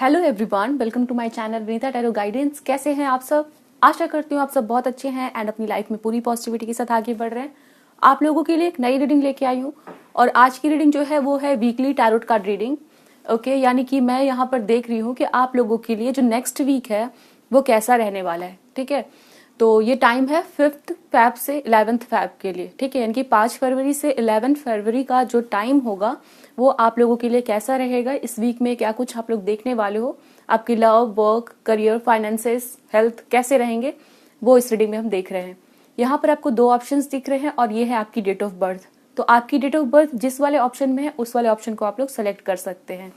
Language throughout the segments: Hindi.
Hello everyone, welcome to my channel Vinita tarot guidance. कैसे हैं आप सब? आशा करती हूँ आप सब बहुत अच्छे हैं एंड अपनी लाइफ में पूरी पॉजिटिविटी के साथ आगे बढ़ रहे हैं। आप लोगों के लिए एक नई रीडिंग लेके आई हूँ और आज की रीडिंग जो है वो है weekly tarot card reading. Okay, यानी कि मैं यहाँ पर देख रही हूँ कि आप लोगों के लिए जो नेक्स्ट वीक है वो कैसा रहने वाला है। ठीक है, तो ये टाइम है 5th फैब से 11th फैब के लिए। ठीक है, यानी कि 5 फरवरी से 11 फरवरी का जो टाइम होगा वो आप लोगों के लिए कैसा रहेगा। इस वीक में क्या कुछ आप लोग देखने वाले हो, आपकी love, work, career, finances, health कैसे रहेंगे, वो इस रीडिंग में हम देख रहे हैं। यहाँ पर आपको 2 ऑप्शंस दिख रहे हैं और ये है आपकी डेट ऑफ बर्थ। तो आपकी डेट ऑफ बर्थ जिस वाले ऑप्शन में है उस वाले ऑप्शन को आप लोग सेलेक्ट कर सकते हैं।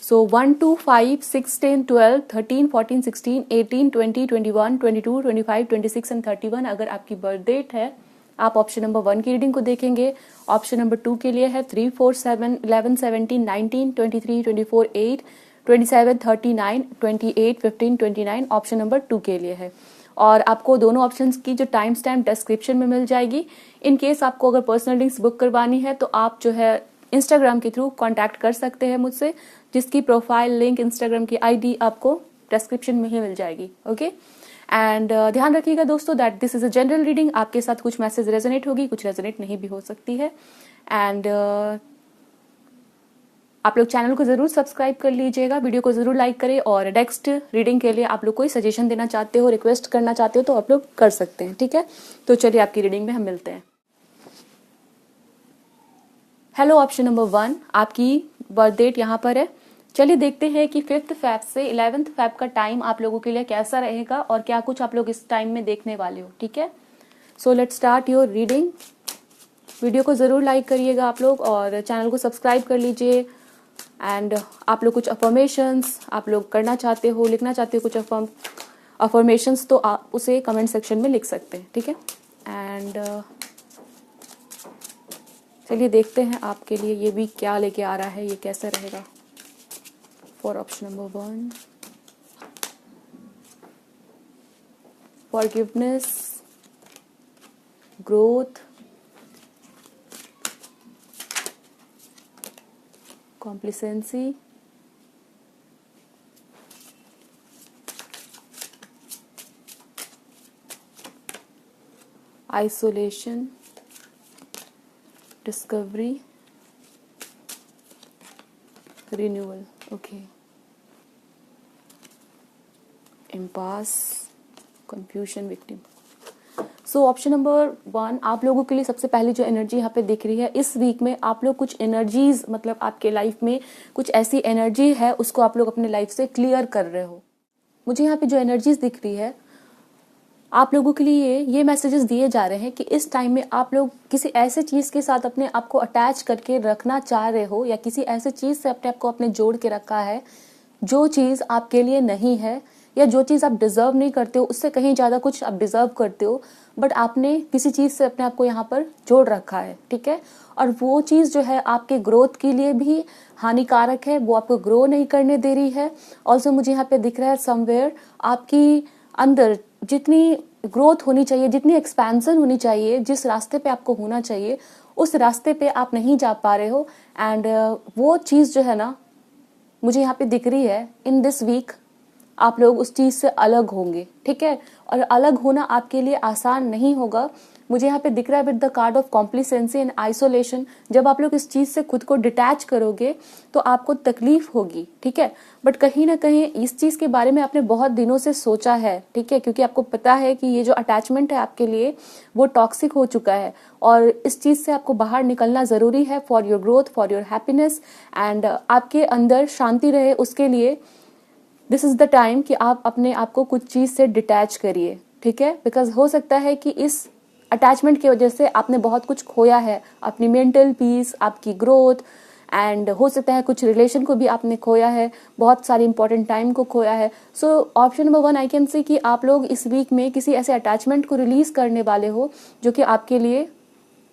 सो 1, 2, 5, 6, 10, 12, 13, 14, 16, 18, 20, 21, 22, 25, 26 एंड 31 अगर आपकी बर्थ डेट है, आप ऑप्शन नंबर 1 की रीडिंग को देखेंगे। ऑप्शन नंबर 2 के लिए है 3, 4, 7, 11, 17, 19, 23, 24, 8, 27, 39, 28, 15, 29 ऑप्शन नंबर 2 के लिए है। और आपको दोनों ऑप्शंस की जो टाइम स्टैम्प डिस्क्रिप्शन में मिल जाएगी। इन केस आपको अगर पर्सनल लिंक्स बुक करवानी है तो आप जो है इंस्टाग्राम के थ्रू कांटेक्ट कर सकते हैं मुझसे, जिसकी प्रोफाइल लिंक, इंस्टाग्राम की आईडी आपको डिस्क्रिप्शन में ही मिल जाएगी। ओके, एंड ध्यान रखिएगा दोस्तों that this is a general reading. आपके साथ कुछ मैसेज रेजोनेट होगी, कुछ रेजोनेट नहीं भी हो सकती है। एंड आप लोग चैनल को जरूर सब्सक्राइब कर लीजिएगा, वीडियो को जरूर लाइक करें और नेक्स्ट रीडिंग के लिए आप लोग कोई सजेशन देना चाहते हो, रिक्वेस्ट करना चाहते हो तो आप लोग कर सकते हैं। ठीक है, तो चलिए आपकी रीडिंग में हम मिलते हैं। हेलो, ऑप्शन नंबर 1 आपकी बर्थ डेट यहाँ पर है। चलिए देखते हैं कि 5th फैब से 11th फैब का टाइम आप लोगों के लिए कैसा रहेगा और क्या कुछ आप लोग इस टाइम में देखने वाले हो। ठीक है, so let's start your reading. Video को ज़रूर लाइक करिएगा आप लोग और चैनल को सब्सक्राइब कर लीजिए। एंड आप लोग कुछ अफर्मेशंस आप लोग करना चाहते हो, लिखना चाहते हो कुछ अफर्मेशंस, तो आप उसे कमेंट सेक्शन में लिख सकते हैं। ठीक है, एंड चलिए देखते हैं आपके लिए ये भी क्या लेके आ रहा है, ये कैसा रहेगा। For option number 1, forgiveness, growth, complacency, isolation, discovery, renewal. Okay, impasse, confusion, victim. So option number 1 आप लोगों के लिए सबसे पहली जो एनर्जी यहाँ पे दिख रही है, इस वीक में आप लोग कुछ एनर्जीज, मतलब आपके लाइफ में कुछ ऐसी एनर्जी है उसको आप लोग अपने लाइफ से क्लियर कर रहे हो। मुझे यहाँ पे जो एनर्जीज दिख रही है आप लोगों के लिए ये मैसेजेस दिए जा रहे हैं कि इस टाइम में आप लोग किसी ऐसे चीज़ के साथ अपने आप को अटैच करके रखना चाह रहे हो या किसी ऐसे चीज़ से अपने आप को अपने जोड़ के रखा है जो चीज़ आपके लिए नहीं है या जो चीज़ आप डिज़र्व नहीं करते हो, उससे कहीं ज़्यादा कुछ आप डिज़र्व करते हो, बट आपने किसी चीज़ से अपने आप को यहाँ पर जोड़ रखा है। ठीक है, और वो चीज़ जो है आपके ग्रोथ के लिए भी हानिकारक है, वो आपको ग्रो नहीं करने दे रही है। ऑल्सो मुझे यहाँ पे दिख रहा है समवेयर आपकी अंदर जितनी ग्रोथ होनी चाहिए, जितनी एक्सपेंशन होनी चाहिए, जिस रास्ते पे आपको होना चाहिए उस रास्ते पे आप नहीं जा पा रहे हो। एंड वो चीज़ जो है ना मुझे यहाँ पे दिख रही है, इन दिस वीक आप लोग उस चीज़ से अलग होंगे। ठीक है, और अलग होना आपके लिए आसान नहीं होगा। मुझे यहाँ पे दिख रहा है with the card of complacency and isolation. जब आप लोग इस चीज़ से खुद को डिटैच करोगे तो आपको तकलीफ होगी। ठीक है, बट कहीं ना कहीं इस चीज़ के बारे में आपने बहुत दिनों से सोचा है। ठीक है, क्योंकि आपको पता है कि ये जो अटैचमेंट है आपके लिए वो टॉक्सिक हो चुका है और इस चीज़ से आपको बाहर निकलना ज़रूरी है for your growth, for your happiness and आपके अंदर शांति रहे उसके लिए। दिस इज द टाइम कि आप अपने आप को कुछ चीज़ से डिटैच करिए। ठीक है, बिकॉज हो सकता है कि इस अटैचमेंट की वजह से आपने बहुत कुछ खोया है, अपनी मेंटल पीस, आपकी ग्रोथ, एंड हो सकता है कुछ रिलेशन को भी आपने खोया है, बहुत सारी इंपॉर्टेंट टाइम को खोया है। सो option number 1 I can see कि आप लोग इस वीक में किसी ऐसे अटैचमेंट को रिलीज करने वाले हो जो कि आपके लिए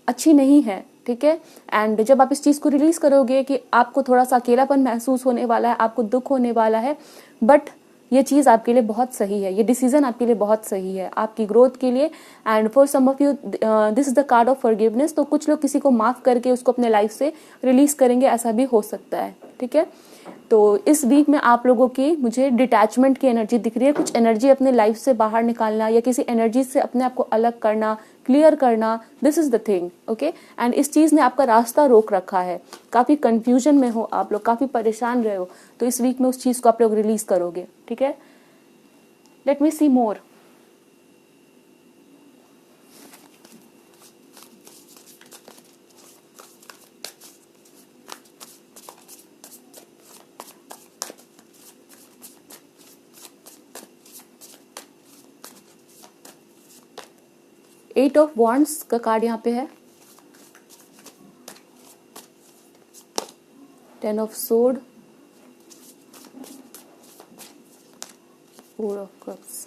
अच्छी नहीं है। ठीक है, एंड जब आप इस चीज़ को रिलीज करोगे कि आपको थोड़ा सा अकेलापन महसूस होने वाला है, आपको दुख होने वाला है, बट ये चीज़ आपके लिए बहुत सही है, ये डिसीजन आपके लिए बहुत सही है आपकी ग्रोथ के लिए। And for some of you this is the card of forgiveness. तो कुछ लोग किसी को माफ करके उसको अपने लाइफ से रिलीज करेंगे, ऐसा भी हो सकता है। ठीक है, तो इस वीक में आप लोगों की मुझे डिटैचमेंट की एनर्जी दिख रही है, कुछ एनर्जी अपने लाइफ से बाहर निकालना या किसी एनर्जी से अपने आप को अलग करना, क्लियर करना, this is the thing, okay. And इस चीज ने आपका रास्ता रोक रखा है, काफी कंफ्यूजन में हो आप लोग, काफी परेशान रहे हो, तो इस वीक में उस चीज को आप लोग रिलीज करोगे, ठीक है। Let me see more. Eight of wands का कार्ड यहाँ पे है, 10 ऑफ सोर्ड, 4 ऑफ कप्स।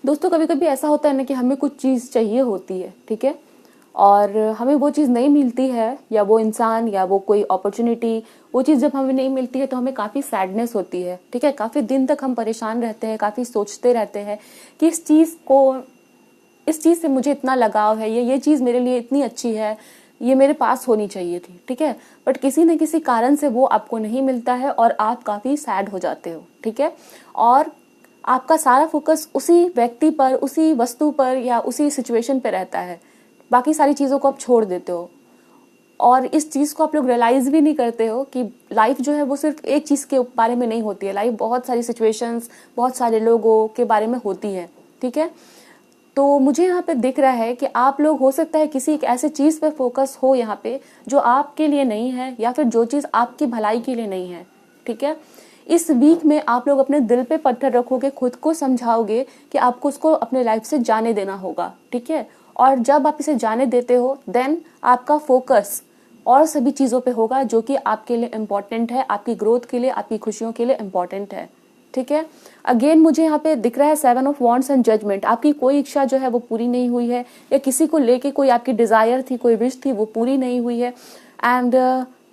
दोस्तों कभी कभी ऐसा होता है ना कि हमें कुछ चीज़ चाहिए होती है, ठीक है, और हमें वो चीज़ नहीं मिलती है, या वो इंसान या वो कोई अपॉर्चुनिटी, वो चीज़ जब हमें नहीं मिलती है तो हमें काफ़ी सैडनेस होती है, ठीक है, काफ़ी दिन तक हम परेशान रहते हैं, काफ़ी सोचते रहते हैं कि इस चीज़ से मुझे इतना लगाव है, ये चीज़ मेरे लिए इतनी अच्छी है, ये मेरे पास होनी चाहिए थी, ठीक है, बट किसी न किसी कारण से वो आपको नहीं मिलता है और आप काफ़ी सैड हो जाते हो, ठीक है, और आपका सारा फोकस उसी व्यक्ति पर, उसी वस्तु पर या उसी सिचुएशन पे रहता है, बाकी सारी चीज़ों को आप छोड़ देते हो, और इस चीज़ को आप लोग रियलाइज़ भी नहीं करते हो कि लाइफ जो है वो सिर्फ एक चीज़ के बारे में नहीं होती है, लाइफ बहुत सारी सिचुएशंस, बहुत सारे लोगों के बारे में होती है, ठीक है। तो मुझे यहाँ पे दिख रहा है कि आप लोग, हो सकता है किसी एक ऐसे चीज़ पे फोकस हो यहाँ पे जो आपके लिए नहीं है, या फिर जो चीज़ आपकी भलाई के लिए नहीं है, ठीक है। इस वीक में आप लोग अपने दिल पे पत्थर रखोगे, खुद को समझाओगे कि आपको उसको अपने लाइफ से जाने देना होगा, ठीक है, और जब आप इसे जाने देते हो देन आपका फोकस और सभी चीज़ों पे होगा जो कि आपके लिए इम्पोर्टेंट है, आपकी ग्रोथ के लिए, आपकी खुशियों के लिए इम्पोर्टेंट है, ठीक है। अगेन मुझे यहाँ पे दिख रहा है 7 ऑफ वॉन्ड्स एंड जजमेंट। आपकी कोई इच्छा जो है वो पूरी नहीं हुई है, या किसी को लेके कोई आपकी डिजायर थी, कोई विश थी, वो पूरी नहीं हुई है, एंड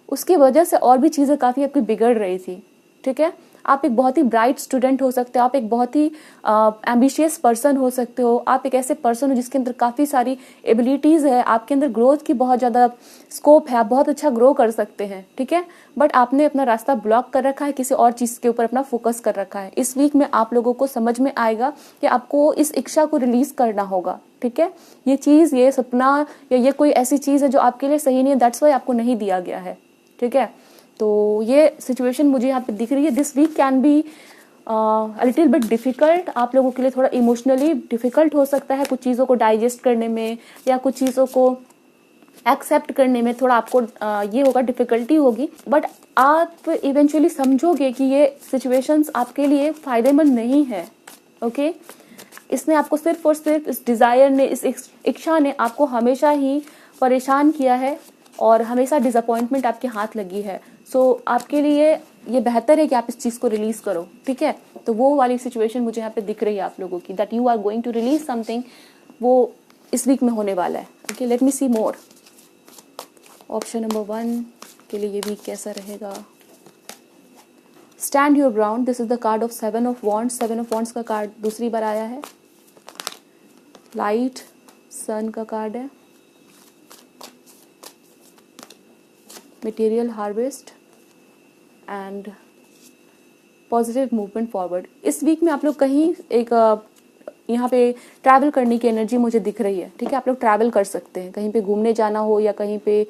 उसकी वजह से और भी चीज़ें काफ़ी आपकी बिगड़ रही थी, ठीक है। आप एक बहुत ही ब्राइट स्टूडेंट हो सकते हो, आप एक बहुत ही एम्बिशियस पर्सन हो सकते हो, आप एक ऐसे पर्सन हो जिसके अंदर काफ़ी सारी एबिलिटीज़ है, आपके अंदर ग्रोथ की बहुत ज़्यादा स्कोप है, आप बहुत अच्छा ग्रो कर सकते हैं, ठीक है, बट आपने अपना रास्ता ब्लॉक कर रखा है, किसी और चीज़ के ऊपर अपना फोकस कर रखा है। इस वीक में आप लोगों को समझ में आएगा कि आपको इस इच्छा को रिलीज करना होगा, ठीक है। ये चीज़, ये सपना या ये कोई ऐसी चीज़ है जो आपके लिए सही नहीं है, दैट्स वाई आपको नहीं दिया गया है, ठीक है। तो ये सिचुएशन मुझे यहाँ पे दिख रही है। This week can be a little bit difficult, आप लोगों के लिए थोड़ा इमोशनली डिफिकल्ट हो सकता है, कुछ चीज़ों को डाइजेस्ट करने में या कुछ चीज़ों को एक्सेप्ट करने में थोड़ा आपको ये होगा, डिफिकल्टी होगी, बट आप इवेंचुअली समझोगे कि ये सिचुएशंस आपके लिए फायदेमंद नहीं है, ओके। इसने आपको सिर्फ और सिर्फ, इस डिज़ायर ने, इस इच्छा ने आपको हमेशा ही परेशान किया है और हमेशा डिसअपॉइंटमेंट आपके हाथ लगी है। सो आपके लिए ये बेहतर है कि आप इस चीज़ को रिलीज करो, ठीक है। तो वो वाली सिचुएशन मुझे यहाँ पे दिख रही है आप लोगों की, that you are going to release something, वो इस वीक में होने वाला है, okay. Let me see more. Option number 1 के लिए ये वीक कैसा रहेगा? Stand your ground, this is the card of 7 of wands. 7 of wands का कार्ड दूसरी बार आया है। लाइट सन का कार्ड है। Material harvest and positive movement forward. इस वीक में आप लोग कहीं एक यहाँ पे ट्रैवल करने की एनर्जी मुझे दिख रही है, ठीक है। आप लोग ट्रैवल कर सकते हैं, कहीं पे घूमने जाना हो या कहीं पे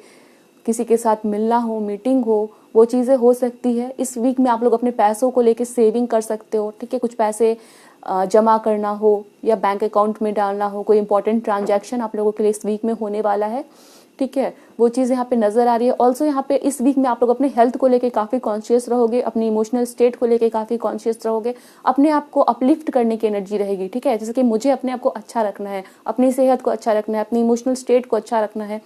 किसी के साथ मिलना हो, मीटिंग हो, वो चीज़ें हो सकती है। इस वीक में आप लोग अपने पैसों को लेके सेविंग कर सकते हो, ठीक है। कुछ पैसे जमा करना हो या बैंक अकाउंट में डालना हो, कोई इंपॉर्टेंट ट्रांजैक्शन आप लोगों के लिए इस वीक में होने वाला है, ठीक है। वो चीज़ यहाँ पे नजर आ रही है। ऑल्सो यहाँ पे इस वीक में आप लोग अपने हेल्थ को लेके काफ़ी कॉन्शियस रहोगे, अपनी इमोशनल स्टेट को लेके काफ़ी कॉन्शियस रहोगे, अपने आप को अपलिफ्ट करने की एनर्जी रहेगी, ठीक है। जैसे कि मुझे अपने आप को अच्छा रखना है, अपनी सेहत को अच्छा रखना है, अपनी इमोशनल स्टेट को अच्छा रखना है,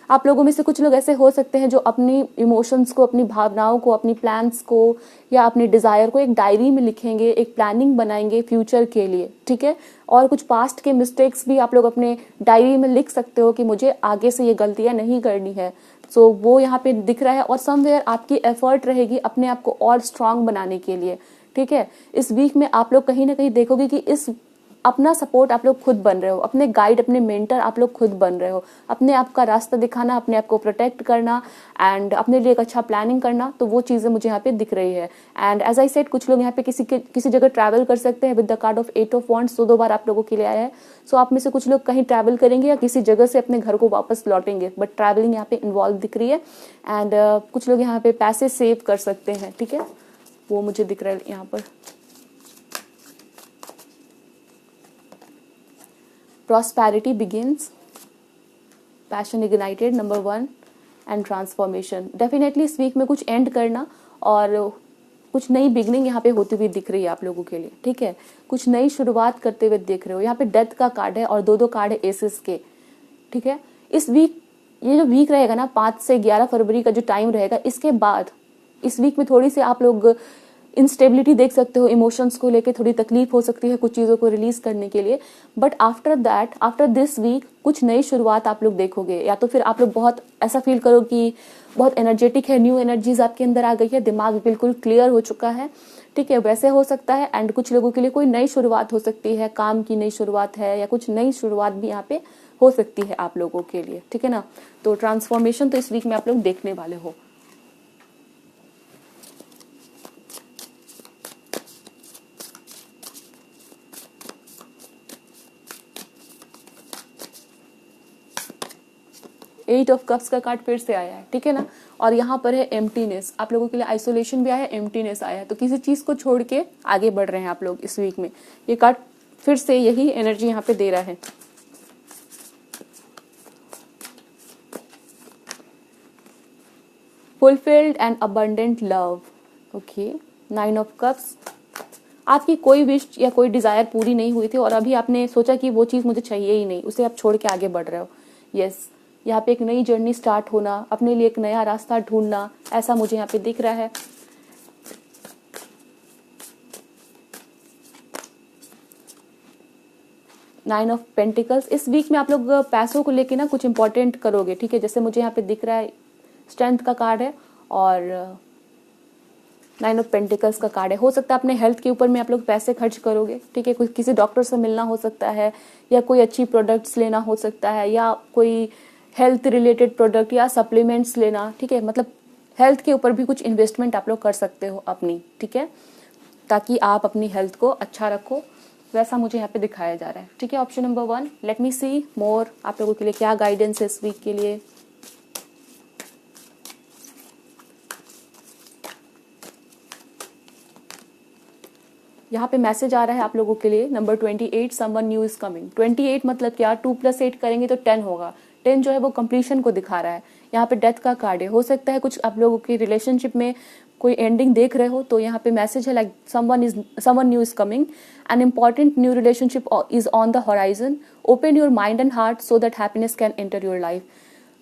आप लोगों में से कुछ लोग ऐसे हो सकते हैं जो अपनी इमोशंस को, अपनी भावनाओं को, अपनी प्लान्स को या अपनी डिज़ायर को एक डायरी में लिखेंगे, एक प्लानिंग बनाएंगे फ्यूचर के लिए, ठीक है। और कुछ पास्ट के मिस्टेक्स भी आप लोग अपने डायरी में लिख सकते हो कि मुझे आगे से ये गलतियां नहीं करनी है। सो वो यहाँ पे दिख रहा है। और समवेयर आपकी एफर्ट रहेगी अपने आप को और स्ट्रांग बनाने के लिए, ठीक है। इस वीक में आप लोग कहीं ना कहीं देखोगे कि इस अपना सपोर्ट आप लोग खुद बन रहे हो, अपने गाइड, अपने मेंटर आप लोग खुद बन रहे हो। अपने आप का रास्ता दिखाना, अपने आप को प्रोटेक्ट करना एंड अपने लिए एक अच्छा प्लानिंग करना, तो वो चीज़ें मुझे यहाँ पे दिख रही है। एंड एज आई सेड, कुछ लोग यहाँ पे किसी जगह ट्रैवल कर सकते हैं with the card of 8 of wands, दो बार आप लोगों के लिए आया है। सो आप में से कुछ लोग कहीं ट्रैवल करेंगे या किसी जगह से अपने घर को वापस लौटेंगे, बट ट्रैवलिंग यहाँ पे इन्वॉल्व दिख रही है। एंड कुछ लोग यहाँ पे पैसे सेव कर सकते हैं, ठीक है, वो मुझे दिख रहा है यहाँ पर। Prosperity begins, passion ignited, number 1 and transformation। Definitely इस वीक में कुछ एंड करना और कुछ नई बिगनिंग यहाँ पे होती हुई दिख रही है आप लोगों के लिए, ठीक है। कुछ नई शुरुआत करते हुए देख रहे हो। यहाँ पे डेथ का कार्ड है और दो कार्ड है एसेस के, ठीक है। इस वीक, ये जो वीक रहेगा ना 5 से 11 फरवरी का जो टाइम रहेगा, इसके बाद इस वीक में थोड़ी सी आप लोग इंस्टेबिलिटी देख सकते हो, इमोशंस को लेके थोड़ी तकलीफ हो सकती है कुछ चीज़ों को रिलीज करने के लिए। But after that, after this week कुछ नई शुरुआत आप लोग देखोगे, या तो फिर आप लोग बहुत ऐसा फील करो कि बहुत एनर्जेटिक है, न्यू एनर्जीज आपके अंदर आ गई है, दिमाग बिल्कुल क्लियर हो चुका है, ठीक है, वैसे हो सकता है। एंड कुछ लोगों के लिए कोई नई शुरुआत हो सकती है, काम की नई शुरुआत है या कुछ नई शुरुआत भी यहाँ पे हो सकती है आप लोगों के लिए, ठीक है ना। तो ट्रांसफॉर्मेशन तो इस वीक में आप लोग देखने वाले हो। एट ऑफ कप्स का कार्ड फिर से आया है, ठीक है ना। और यहाँ पर है एम्प्टीनेस, आप लोगों के लिए आइसोलेशन भी आया है, एम्प्टीनेस आया है। तो किसी चीज को छोड़ के आगे बढ़ रहे हैं आप लोग इस वीक में। ये कार्ड फिर से यही एनर्जी यहाँ पे दे रहा है। Fulfilled and abundant love, okay. 9 of cups, आपकी कोई विश या कोई डिजायर पूरी नहीं हुई थी और अभी आपने सोचा कि वो चीज मुझे चाहिए ही नहीं, उसे आप छोड़ के आगे बढ़ रहे हो। यस, यहाँ पे एक नई जर्नी स्टार्ट होना, अपने लिए एक नया रास्ता ढूंढना, ऐसा मुझे यहाँ पे दिख रहा है। नाइन ऑफ पेंटिकल्स, इस वीक में आप लोग पैसों को लेके ना कुछ इंपॉर्टेंट करोगे, ठीक है। जैसे मुझे यहाँ पे दिख रहा है स्ट्रेंथ का कार्ड है और 9 ऑफ पेंटिकल्स का कार्ड है। हो सकता है अपने हेल्थ के ऊपर में आप लोग पैसे खर्च करोगे, ठीक है। किसी डॉक्टर से मिलना हो सकता है, या कोई अच्छी प्रोडक्ट्स लेना हो सकता है, या कोई हेल्थ रिलेटेड प्रोडक्ट या सप्लीमेंट्स लेना, ठीक है। मतलब हेल्थ के ऊपर भी कुछ इन्वेस्टमेंट आप लोग कर सकते हो अपनी, ठीक है, ताकि आप अपनी हेल्थ को अच्छा रखो, वैसा मुझे यहाँ पे दिखाया जा रहा है, ठीक है। Option number 1। Late me see मोर आप लोगों के लिए क्या गाइडेंस है इस वीक के लिए। यहाँ पे मैसेज आ रहा है आप लोगों के लिए number 28, someone new is coming. 28 मतलब क्या, 2 + 8 करेंगे तो 10 होगा। 10 जो है वो कंप्लीशन को दिखा रहा है। यहाँ पे डेथ का कार्ड है। हो सकता है कुछ आप लोगों की रिलेशनशिप में कोई एंडिंग देख रहे हो, तो यहाँ पे मैसेज है like someone new is coming, an important new relationship is on the horizon, open your mind and heart so that happiness can enter your life.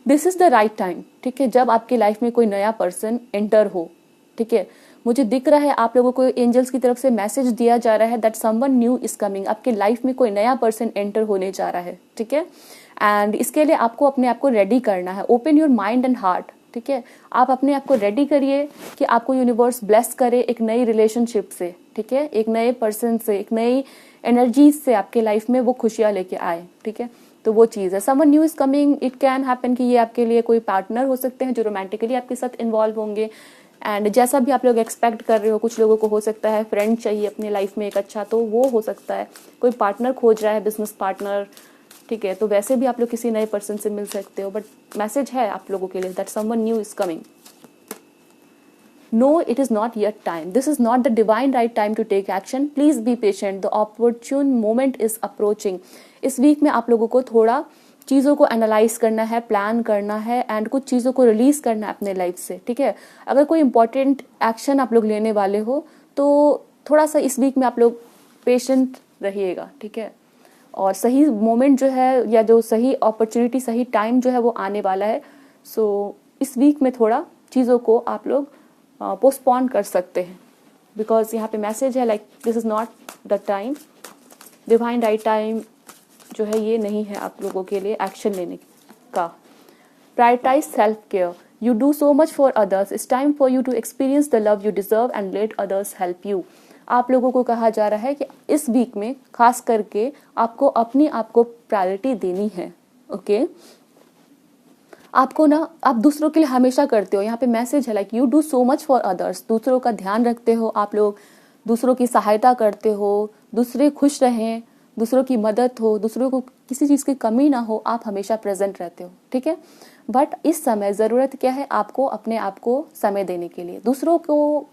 This is the right time, ठीक है, जब आपकी लाइफ में कोई नया पर्सन एंटर हो, ठीक है। मुझे दिख रहा है आप लोगों को एंजल्स की तरफ से मैसेज दिया जा रहा है that someone new is coming. आपके लाइफ में कोई नया पर्सन एंटर होने जा रहा है, ठीक है। एंड इसके लिए आपको अपने आप को रेडी करना है। Open your mind and heart, ठीक है। आप अपने आप को रेडी करिए कि आपको यूनिवर्स ब्लेस करे एक नई रिलेशनशिप से, ठीक है, एक नए पर्सन से, एक नई एनर्जी से आपके लाइफ में वो खुशियां लेके आए, ठीक है। तो वो चीज़ है, someone new is coming. It can happen कि ये आपके लिए कोई पार्टनर हो सकते हैं जो रोमांटिकली आपके साथ इन्वॉल्व होंगे। एंड जैसा भी आप लोग एक्सपेक्ट कर रहे हो, कुछ लोगों को हो सकता है फ्रेंड चाहिए अपनी लाइफ में एक अच्छा, तो वो हो सकता है। कोई पार्टनर खोज रहा है, बिजनेस पार्टनर, ठीक है। तो वैसे भी आप लोग किसी नए पर्सन से मिल सकते हो, बट मैसेज है आप लोगों के लिए that someone new is coming. No, it is not yet time. This is not the divine right time to take action. Please be patient. The opportune moment is approaching. इस वीक में आप लोगों को थोड़ा चीज़ों को एनालाइज करना है, प्लान करना है एंड कुछ चीज़ों को रिलीज करना है अपने लाइफ से, ठीक है। अगर कोई इंपॉर्टेंट एक्शन आप लोग लेने वाले हो तो थोड़ा सा इस वीक में आप लोग पेशेंट रहिएगा, ठीक है। और सही मोमेंट जो है या जो सही अपॉर्चुनिटी, सही टाइम जो है वो आने वाला है। सो इस वीक में थोड़ा चीज़ों को आप लोग पोस्टपोन कर सकते हैं, बिकॉज यहाँ पे मैसेज है like this is not the time, divine right time जो है ये नहीं है आप लोगों के लिए एक्शन लेने का। Prioritise self care, you do so much for others, it's time for you to experience the love you deserve and let others help you. आप लोगों को कहा जा रहा है कि इस वीक में खास करके आपको अपनी आप को प्रायोरिटी देनी है। ओके आपको ना, आप दूसरों के लिए हमेशा करते हो, यहाँ पे मैसेज है like you do so much for others, दूसरों का ध्यान रखते हो आप लोग, दूसरों की सहायता करते हो, दूसरे खुश रहें, दूसरों की मदद हो, दूसरों को किसी चीज़ की कमी ना हो, आप हमेशा प्रेजेंट रहते हो, ठीक है। बट इस समय ज़रूरत क्या है, आपको अपने आप को समय देने के लिए। दूसरों को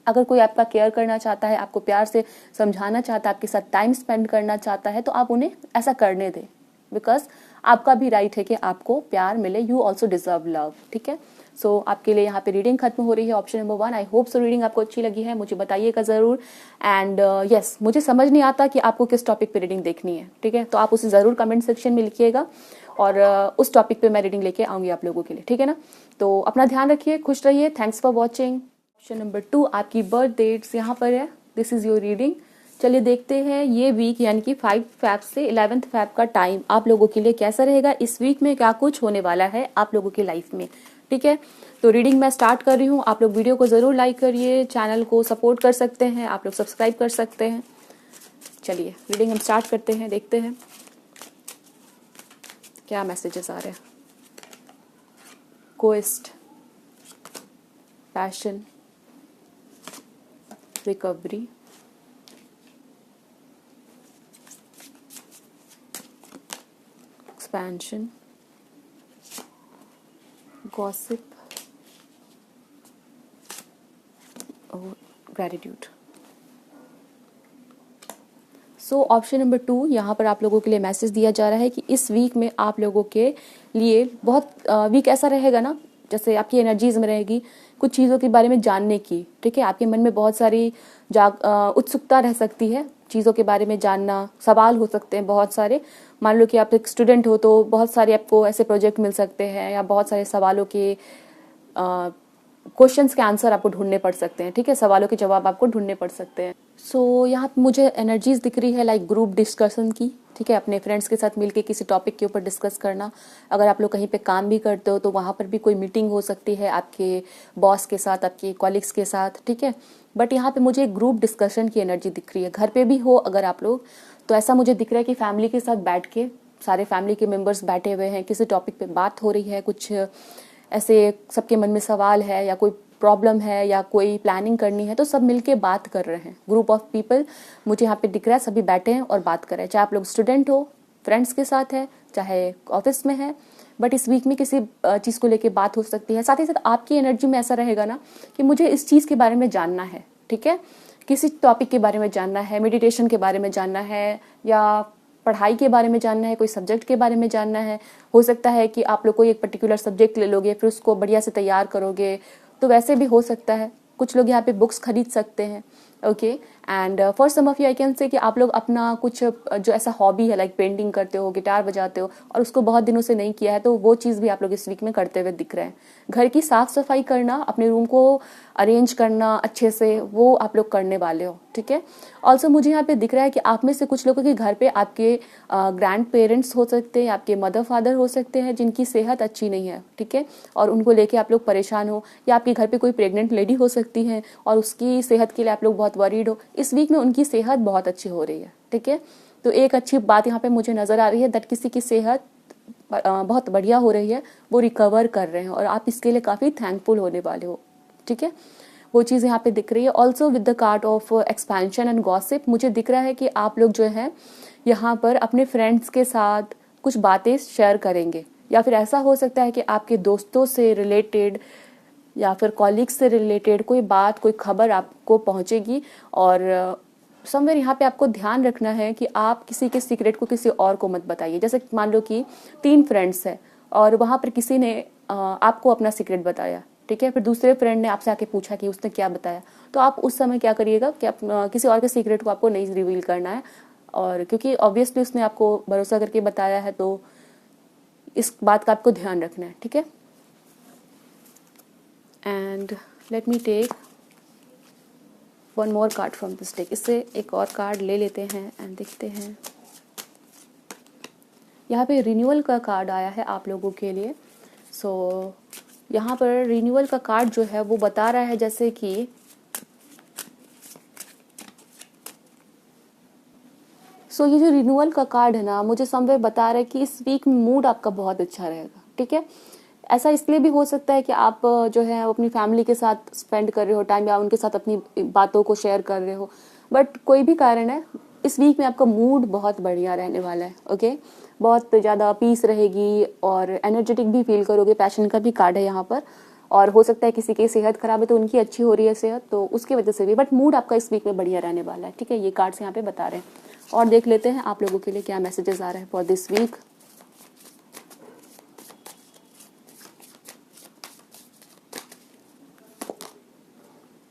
अगर कोई आपका केयर करना चाहता है, आपको प्यार से समझाना चाहता है, आपके साथ टाइम स्पेंड करना चाहता है, तो आप उन्हें ऐसा करने दें, बिकॉज आपका भी राइट है कि आपको प्यार मिले, यू ऑल्सो डिजर्व लव, ठीक है। सो आपके लिए यहाँ पे रीडिंग खत्म हो रही है, option number 1। I hope so reading आपको अच्छी लगी है, मुझे बताइएगा ज़रूर। एंड यस, मुझे समझ नहीं आता कि आपको किस टॉपिक पे रीडिंग देखनी है, ठीक है, तो आप उसे ज़रूर कमेंट सेक्शन में लिखिएगा और उस टॉपिक पे मैं रीडिंग लेके आऊँगी आप लोगों के लिए, ठीक है ना। तो अपना ध्यान रखिए, खुश रहिए, thanks for watching. Option number 2 आपकी बर्थ डेट्स यहाँ पर है, दिस इज़ योर रीडिंग। चलिए देखते हैं ये वीक यानी कि 5 फैब से 11 फैब का टाइम आप लोगों के लिए कैसा रहेगा। इस वीक में क्या कुछ होने वाला है आप लोगों की लाइफ में, ठीक है। तो रीडिंग मैं स्टार्ट कर रही हूँ, आप लोग वीडियो को ज़रूर लाइक करिए, चैनल को सपोर्ट कर सकते हैं, आप लोग सब्सक्राइब कर सकते हैं। चलिए रीडिंग हम स्टार्ट करते हैं, देखते हैं क्या मैसेजेस आ रहे हैं। Quest, passion, recovery, expansion, gossip और gratitude। सो ऑप्शन नंबर 2 यहाँ पर आप लोगों के लिए मैसेज दिया जा रहा है कि इस वीक में आप लोगों के लिए बहुत वीक ऐसा रहेगा ना, जैसे आपकी एनर्जीज में रहेगी कुछ चीज़ों के बारे में जानने की, ठीक है। आपके मन में बहुत सारी उत्सुकता रह सकती है चीज़ों के बारे में जानना, सवाल हो सकते हैं बहुत सारे। मान लो कि आप एक स्टूडेंट हो तो बहुत सारे आपको ऐसे प्रोजेक्ट मिल सकते हैं या बहुत सारे सवालों के क्वेश्चंस के आंसर आपको ढूंढने पड़ सकते हैं, ठीक है, सवालों के जवाब आपको ढूंढने पड़ सकते हैं। सो यहाँ पे मुझे एनर्जीज दिख रही है लाइक ग्रुप डिस्कशन की, ठीक है, अपने फ्रेंड्स के साथ मिलके किसी टॉपिक के ऊपर डिस्कस करना। अगर आप लोग कहीं पे काम भी करते हो तो वहाँ पर भी कोई मीटिंग हो सकती है आपके बॉस के साथ, आपके कॉलिग्स के साथ, ठीक है। बट यहाँ पे मुझे ग्रुप डिस्कशन की एनर्जी दिख रही है। घर पे भी हो अगर आप लोग, तो ऐसा मुझे दिख रहा है कि फैमिली के साथ बैठ के सारे फैमिली के मेंबर्स बैठे हुए हैं, किसी टॉपिक पे बात हो रही है, कुछ ऐसे सबके मन में सवाल है या कोई प्रॉब्लम है या कोई प्लानिंग करनी है, तो सब मिलके बात कर रहे हैं। ग्रुप ऑफ पीपल मुझे यहाँ पे दिख रहा है, सभी बैठे हैं और बात कर रहे हैं। चाहे आप लोग स्टूडेंट हो, फ्रेंड्स के साथ है, चाहे ऑफिस में है, बट इस वीक में किसी चीज़ को लेके बात हो सकती है। साथ ही साथ आपकी एनर्जी में ऐसा रहेगा ना कि मुझे इस चीज़ के बारे में जानना है, ठीक है, किसी टॉपिक के बारे में जानना है, मेडिटेशन के बारे में जानना है या पढ़ाई के बारे में जानना है, कोई सब्जेक्ट के बारे में जानना है। हो सकता है कि आप लोग कोई एक पर्टिकुलर सब्जेक्ट ले लोगे, फिर उसको बढ़िया से तैयार करोगे, तो वैसे भी हो सकता है। कुछ लोग यहाँ पे बुक्स खरीद सकते हैं, okay. And for some of you I can say कि आप लोग अपना कुछ जो ऐसा हॉबी है लाइक पेंटिंग करते हो, गिटार बजाते हो और उसको बहुत दिनों से नहीं किया है, तो वो चीज़ भी आप लोग इस वीक में करते हुए दिख रहे हैं। घर की साफ सफाई करना, अपने रूम को अरेंज करना अच्छे से, वो आप लोग करने वाले हो, ठीक है। ऑल्सो मुझे यहाँ पे दिख रहा है कि आप में से कुछ लोगों के घर पे आपके ग्रैंड पेरेंट्स हो सकते हैं, आपके मदर फादर हो सकते हैं जिनकी सेहत अच्छी नहीं है, ठीक है, और उनको लेके आप लोग परेशान हो, या आपके घर पे कोई प्रेग्नेंट लेडी हो सकती है और उसकी सेहत के लिए आप लोग बहुत वरीड हो। इस वीक में उनकी सेहत बहुत अच्छी हो रही है, ठीक है। तो एक अच्छी बात यहाँ पे मुझे नजर आ रही है दैट किसी की सेहत बहुत बढ़िया हो रही है, वो रिकवर कर रहे हैं और आप इसके लिए काफ़ी थैंकफुल होने वाले हो, ठीक है। वो चीज़ यहाँ पे दिख रही है। Also with the card of expansion and gossip मुझे दिख रहा है कि आप लोग जो है यहाँ पर अपने फ्रेंड्स के साथ कुछ बातें शेयर करेंगे, या फिर ऐसा हो सकता है कि आपके दोस्तों से रिलेटेड या फिर कॉलीग्स से रिलेटेड कोई बात, कोई खबर आपको पहुँचेगी। और समवेयर यहाँ पे आपको ध्यान रखना है कि आप किसी के सीक्रेट को किसी और को मत बताइए। जैसे मान लो कि 3 फ्रेंड्स हैं और वहाँ पर किसी ने आपको अपना सीक्रेट बताया, ठीक है, फिर दूसरे फ्रेंड ने आपसे आके पूछा कि उसने क्या बताया, तो आप उस समय क्या करिएगा कि आप किसी और के सीक्रेट को आपको नहीं रिवील करना है, और क्योंकि ऑब्वियसली उसने आपको भरोसा करके बताया है, तो इस बात का आपको ध्यान रखना है, ठीक है। And let me take one more card from this deck. इससे एक और कार्ड ले लेते हैं एंड देखते हैं। यहाँ पे रिन्यूअल का कार्ड आया है आप लोगों के लिए। सो यहाँ पर रिन्यूअल का कार्ड जो है वो बता रहा है जैसे कि ये जो रिन्यूअल का कार्ड है ना, मुझे समवेयर बता रहा है कि इस वीक में मूड आपका बहुत अच्छा रहेगा, ठीक है। ऐसा इसलिए भी हो सकता है कि आप जो है अपनी फैमिली के साथ स्पेंड कर रहे हो टाइम, या उनके साथ अपनी बातों को शेयर कर रहे हो, बट कोई भी कारण है, इस वीक में आपका मूड बहुत बढ़िया रहने वाला है, ओके। बहुत ज़्यादा पीस रहेगी और एनर्जेटिक भी फील करोगे। पैशन का भी कार्ड है यहाँ पर, और हो सकता है किसी की सेहत खराब है तो उनकी अच्छी हो रही है सेहत, तो उसकी वजह से भी, बट मूड आपका इस वीक में बढ़िया रहने वाला है, ठीक है। ये कार्ड्स यहाँ पे बता रहे हैं। और देख लेते हैं आप लोगों के लिए क्या मैसेजेस आ रहे हैं for this week.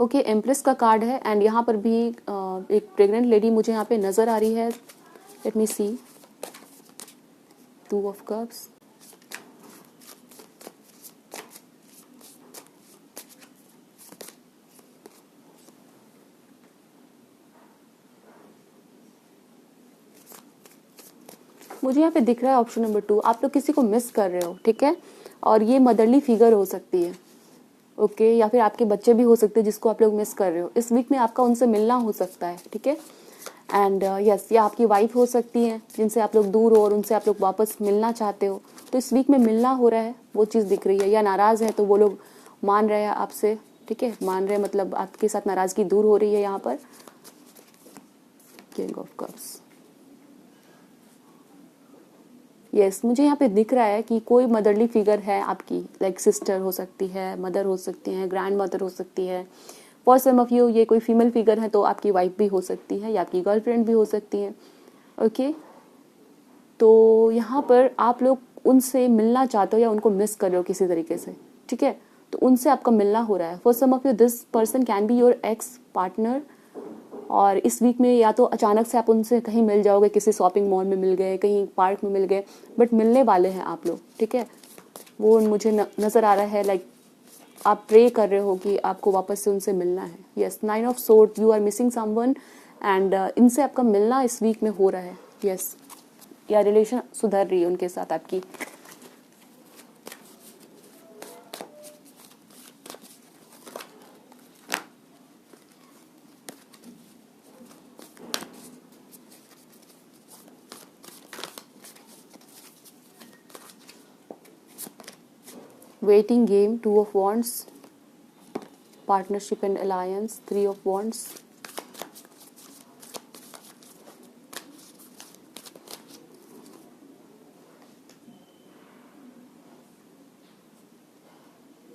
Okay, empress का कार्ड है एंड यहाँ पर भी एक प्रेग्नेंट लेडी मुझे यहाँ पे नजर आ रही है। Let me see, 2 of cups, मुझे यहाँ पे दिख रहा है ऑप्शन नंबर 2, आप लोग किसी को मिस कर रहे हो, ठीक है। और ये मदरली फिगर हो सकती है, ओके, या फिर आपके बच्चे भी हो सकते हैं जिसको आप लोग मिस कर रहे हो। इस वीक में आपका उनसे मिलना हो सकता है, ठीक है। एंड यस, या आपकी वाइफ हो सकती है जिनसे आप लोग दूर हो और उनसे आप लोग वापस मिलना चाहते हो, तो इस वीक में मिलना हो रहा है, वो चीज़ दिख रही है। या नाराज़ है तो वो लोग मान रहे हैं आपसे, ठीक है, मान रहे हैं मतलब आपके साथ नाराज़गी दूर हो रही है यहाँ पर। किंग ऑफ कप्स, यस, मुझे यहाँ पे दिख रहा है कि कोई मदरली फिगर है आपकी, लाइक सिस्टर हो सकती है, मदर हो सकती है, ग्रैंड मदर हो सकती है। फॉर सम ऑफ यू ये कोई फीमेल फिगर है तो आपकी वाइफ भी हो सकती है या आपकी गर्लफ्रेंड भी हो सकती है, ओके। तो यहाँ पर आप लोग उनसे मिलना चाहते हो या उनको मिस कर रहे हो किसी तरीके से, ठीक है, तो उनसे आपका मिलना हो रहा है। For some of you this person can be your ex partner, और इस वीक में या तो अचानक से आप उनसे कहीं मिल जाओगे, किसी शॉपिंग मॉल में मिल गए, कहीं पार्क में मिल गए, बट मिलने वाले हैं आप लोग, ठीक है। वो मुझे नज़र आ रहा है, लाइक आप प्रे कर रहे हो कि आपको वापस से उनसे मिलना है। Yes, 9 of sword, you are missing someone and इनसे आपका मिलना इस वीक में हो रहा है, यस, या रिलेशन सुधर रही है उनके साथ आपकी। Waiting game, 2 of wands, partnership and alliance, 3 of wands,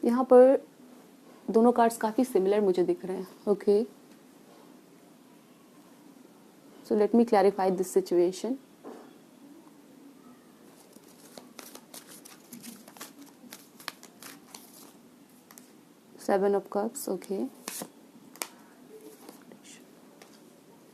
यहाँ पर दोनों कार्ड्स काफी सिमिलर मुझे दिख रहे हैं, okay. So let me clarify this situation. Seven of cups, okay,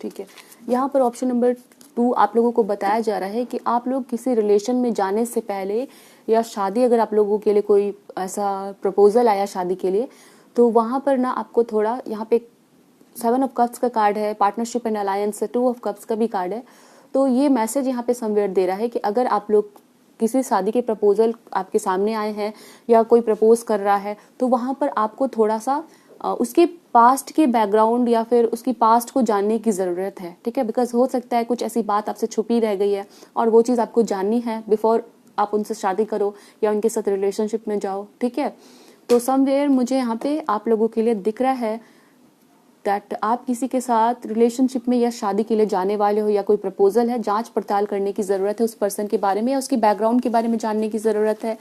ठीक है। यहाँ पर ऑप्शन नंबर 2 आप लोगों को बताया जा रहा है कि आप लोग किसी रिलेशन में जाने से पहले, या शादी अगर आप लोगों के लिए कोई ऐसा प्रपोजल आया शादी के लिए, तो वहाँ पर ना आपको थोड़ा, यहाँ पे 7 ऑफ कप्स का कार्ड है, partnership and alliance, 2 of cups का भी कार्ड है। तो ये मैसेज यहाँ पे समवेयर दे रहा है कि अगर आप लोग किसी शादी के प्रपोजल आपके सामने आए हैं या कोई प्रपोज कर रहा है, तो वहाँ पर आपको थोड़ा सा उसके पास्ट के बैकग्राउंड या फिर उसकी पास्ट को जानने की ज़रूरत है, ठीक है। बिकॉज हो सकता है कुछ ऐसी बात आपसे छुपी रह गई है और वो चीज़ आपको जाननी है बिफोर आप उनसे शादी करो या उनके साथ रिलेशनशिप में जाओ, ठीक है। तो समवेयर मुझे यहाँ पे आप लोगों के लिए दिख रहा है दैट आप किसी के साथ रिलेशनशिप में या शादी के लिए जाने वाले हो, या कोई प्रपोजल है, जांच पड़ताल करने की ज़रूरत है उस पर्सन के बारे में, या उसकी बैकग्राउंड के बारे में जानने की ज़रूरत है,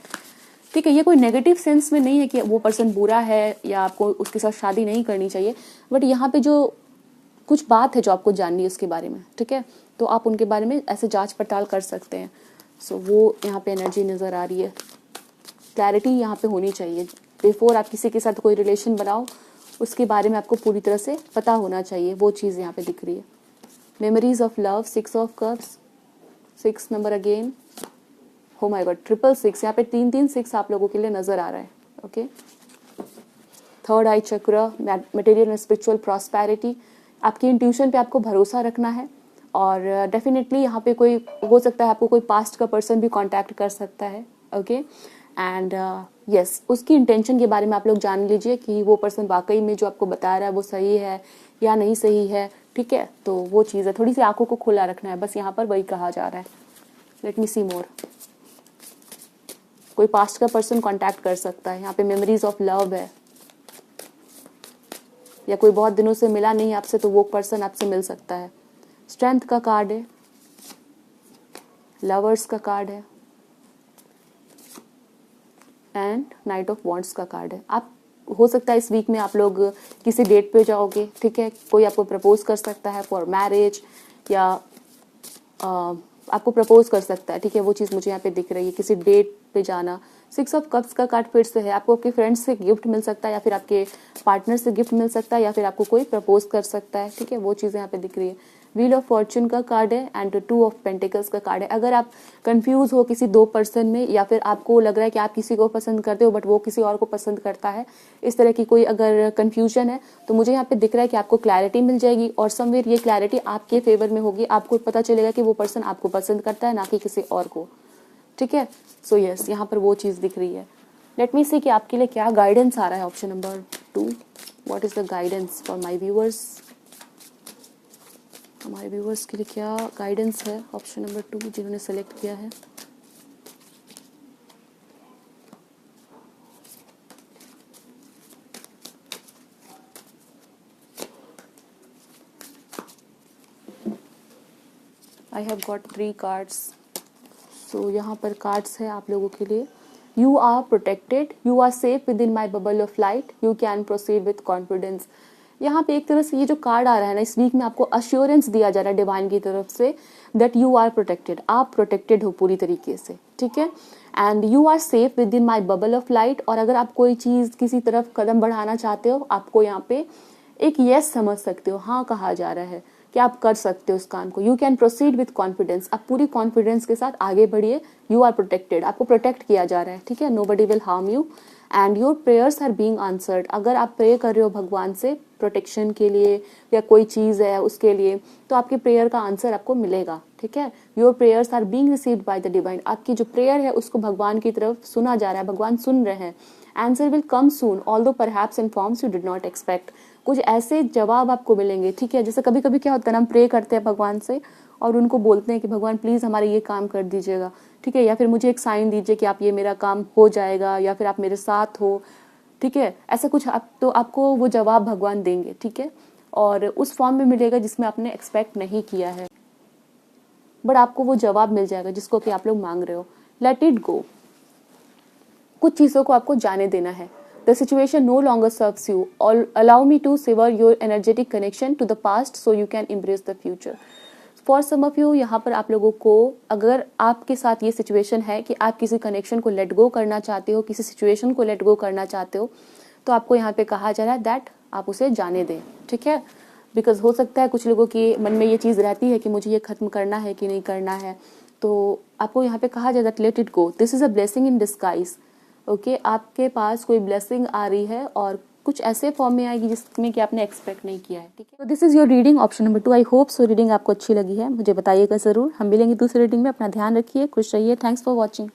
ठीक है। ये कोई नेगेटिव सेंस में नहीं है कि वो पर्सन बुरा है या आपको उसके साथ शादी नहीं करनी चाहिए, बट यहाँ पे जो कुछ बात है जो आपको जाननी है उसके बारे में, ठीक है, तो आप उनके बारे में ऐसे जांच पड़ताल कर सकते हैं। सो वो यहाँ पे एनर्जी नज़र आ रही है, क्लैरिटी यहाँ पे होनी चाहिए बिफोर आप किसी के साथ कोई रिलेशन बनाओ, उसके बारे में आपको पूरी तरह से पता होना चाहिए, वो चीज़ यहाँ पे दिख रही है। Memories of love, 6 of cups, 6 number again, हो माय गॉड, 666, यहाँ पे 3 आप लोगों के लिए नजर आ रहा है. ओके, थर्ड आई चक्र, मटेरियल एंड स्पिरिचुअल प्रॉस्पेरिटी. आपकी इंट्यूशन पे आपको भरोसा रखना है और डेफिनेटली यहाँ पे कोई हो सकता है, आपको कोई पास्ट का पर्सन भी कांटेक्ट कर सकता है. ओके, एंड यस, उसकी इंटेंशन के बारे में आप लोग जान लीजिए कि वो पर्सन वाकई में जो आपको बता रहा है वो सही है या नहीं सही है. ठीक है, तो वो चीज़ है, थोड़ी सी आंखों को खुला रखना है, बस यहाँ पर वही कहा जा रहा है. लेट मी सी मोर. कोई पास्ट का पर्सन कांटेक्ट कर सकता है, यहाँ पे मेमोरीज ऑफ लव है, या कोई बहुत दिनों से मिला नहीं आपसे तो वो पर्सन आपसे मिल सकता है. स्ट्रेंथ का कार्ड है, लवर्स का कार्ड है एंड नाइट ऑफ वॉन्ड्स का कार्ड है. आप हो सकता है इस वीक में आप लोग किसी डेट पे जाओगे. ठीक है, कोई आपको प्रपोज कर सकता है फॉर मैरिज, या आपको प्रपोज कर सकता है. ठीक है, वो चीज़ मुझे यहाँ पे दिख रही है, किसी डेट पे जाना. 6 ऑफ कप्स का कार्ड फिर से है, आपको आपके फ्रेंड्स से गिफ्ट मिल सकता है, या फिर आपके पार्टनर से गिफ्ट मिल सकता है, या फिर आपको कोई प्रपोज कर सकता है. ठीक है, वो चीज़ें यहाँ पे दिख रही है. व्हील ऑफ फॉर्चून का कार्ड है एंड 2 ऑफ पेंटिकल्स का कार्ड है. अगर आप कंफ्यूज हो किसी दो पर्सन में, या फिर आपको लग रहा है कि आप किसी को पसंद करते हो बट वो किसी और को पसंद करता है, इस तरह की कोई अगर कंफ्यूजन है, तो मुझे यहाँ पे दिख रहा है कि आपको क्लैरिटी मिल जाएगी और समवेयर ये क्लैरिटी आपके फेवर में होगी. आपको पता चलेगा कि वो पर्सन आपको पसंद करता है, ना कि किसी और को. ठीक है, सो यस, यहाँ पर वो चीज़ दिख रही है. लेट मी सी कि आपके लिए क्या गाइडेंस आ रहा है. Option number 2, what is the guidance for my viewers. हमारे व्यूअर्स के लिए क्या गाइडेंस है ऑप्शन नंबर 2 जिन्होंने सेलेक्ट किया है. I have got 3 cards. So यहाँ पर कार्ड्स है आप लोगों के लिए. You are protected, you are safe within my bubble of light, you can proceed with confidence. यहाँ पे एक तरह से ये जो कार्ड आ रहा है ना, इस वीक में आपको अश्योरेंस दिया जा रहा है डिवाइन की तरफ से दैट यू आर प्रोटेक्टेड. आप प्रोटेक्टेड हो पूरी तरीके से. ठीक है, and you are safe within my bubble of light. और अगर आप कोई चीज़ किसी तरफ कदम बढ़ाना चाहते हो, आपको यहाँ पे एक यस समझ सकते हो, हाँ कहा जा रहा है कि आप कर सकते हो उस काम को. You can proceed with confidence, आप पूरी कॉन्फिडेंस के साथ आगे बढ़िए. यू आर प्रोटेक्टेड, आपको प्रोटेक्ट किया जा रहा है. ठीक है, nobody will harm you and your prayers are being answered. अगर आप प्रे कर रहे हो भगवान से प्रोटेक्शन के लिए या कोई चीज़ है उसके लिए, तो आपके प्रेयर का आंसर आपको मिलेगा. ठीक है, your prayers are being received by the divine. आपकी जो प्रेयर है उसको भगवान की तरफ सुना जा रहा है, भगवान सुन रहे हैं. Answer will come soon although perhaps in forms you did not expect. कुछ ऐसे जवाब आपको मिलेंगे. ठीक है, जैसे कभी कभी क्या होता है ना, हम प्रे करते हैं भगवान से और उनको बोलते हैं कि भगवान प्लीज़ हमारे ये काम कर दीजिएगा. ठीक है, या फिर मुझे एक साइन दीजिए कि आप ये मेरा काम हो जाएगा, या फिर आप मेरे साथ हो. ठीक है, ऐसा कुछ तो आपको वो जवाब भगवान देंगे. ठीक है, और उस फॉर्म में मिलेगा जिसमें आपने एक्सपेक्ट नहीं किया है, बट आपको वो जवाब मिल जाएगा जिसको कि आप लोग मांग रहे हो. Let it go. कुछ चीज़ों को आपको जाने देना है. The situation no longer serves you. Allow me to sever your energetic connection to the past so you can embrace the future. For some of you, यहाँ पर आप लोगों को, अगर आपके साथ ये सिचुएशन है कि आप किसी कनेक्शन को लेट गो करना चाहते हो, किसी सिचुएशन को लेट गो करना चाहते हो, तो आपको यहाँ पे कहा जा रहा है दैट आप उसे जाने दें. ठीक है, बिकॉज हो सकता है कुछ लोगों के मन में ये चीज़ रहती है कि मुझे ये खत्म करना है कि नहीं करना है, तो आपको यहाँ पे कहा जाए that let it go. This is a blessing in disguise. Okay, आपके पास कोई ब्लेसिंग आ रही है और कुछ ऐसे फॉर्म में आएगी जिसमें कि आपने एक्सपेक्ट नहीं किया है. ठीक है, तो this is your reading option number 2. I hope so reading आपको अच्छी लगी है, मुझे बताइएगा ज़रूर. हम मिलेंगे दूसरी रीडिंग में. अपना ध्यान रखिए, खुश रहिए. Thanks for watching.